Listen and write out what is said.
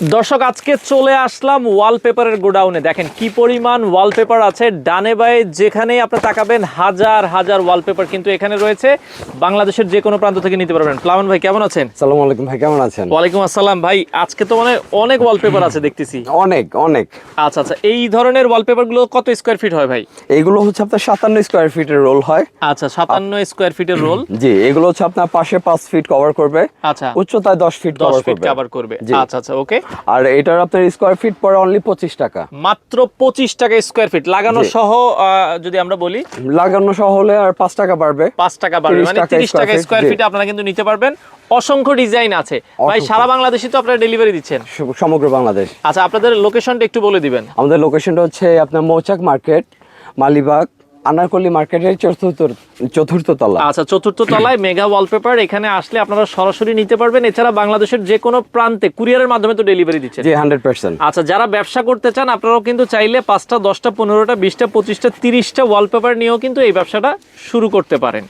দর্শক আজকে চলে আসলাম ওয়ালপেপারের গোডাউনে। দেখেন কি পরিমাণ ওয়ালপেপার আছে, ডানে বায়ে যেখানেই আপনি তাকাবেন হাজার হাজার ওয়ালপেপার কিন্তু এখানে রয়েছে। বাংলাদেশের যে কোনো প্রান্ত থেকে নিতে পারবেন। প্লাবন ভাই কেমন আছেন? আসসালামু আলাইকুম ভাই, কেমন আছেন? ওয়ালাইকুম আসসালাম ভাই। আজকে তো মানে অনেক ওয়ালপেপার আছে দেখতেছি। অনেক অনেক। আচ্ছা আচ্ছা, এই ধরনের ওয়ালপেপার গুলো কত স্কোয়ার ফিট হয় ভাই? এইগুলো হচ্ছে আপনার 57 স্কোয়ার ফিটের রোল হয়। আচ্ছা, 57 স্কোয়ার ফিটের রোল। জি, এগুলো হচ্ছে আপনার পাশে 5 ফিট কভার করবে, আচ্ছা, উচ্চতায় 10 ফিট 10 কভার ফিট করবে। কভার করবে। জি। আচ্ছা আচ্ছা, ওকে। আর এটার আপনার স্কোয়ার ফিট পড়ে অনলি 25 টাকা, মাত্র 25 টাকা স্কোয়ার ফিট লাগানো জি। সহ। যদি আমরা বলি লাগানো সহ হলে আর 5 টাকা বাড়বে। 5 টাকা বাড়বে, 30 মানে টাকা 30 টাকা স্কয়ার স্কোয়ার ফিট, ফিটে আপনারা কিন্তু নিতে পারবেন। অসংখ্য ডিজাইন আছে ভাই, অসংখ্য। সারা বাংলাদেশে তো আপনারা ডেলিভারি দিচ্ছেন। সমগ্র বাংলাদেশ। আচ্ছা, আপনাদের লোকেশনটা একটু বলে দিবেন। আমাদের লোকেশনটা হচ্ছে আপনার মৌচাক মার্কেট, মালিবাগ, আনারকলি মার্কেটের চতুর্থ তলা। আচ্ছা, চতুর্থ তলায় মেগা ওয়ালপেপার। এখানে আসলে আপনারা সরাসরি নিতে পারবেন। এছাড়া বাংলাদেশের যে কোনো প্রান্তে কুরিয়ারের মাধ্যমে তো ডেলিভারি দিচ্ছেন। জি, 100%। আচ্ছা, যারা ব্যবসা করতে চান আপনারাও কিন্তু চাইলে 5টা 10টা 15টা 20টা 25টা 30টা ওয়ালপেপার নিয়েও কিন্তু এই ব্যবসাটা শুরু করতে পারেন।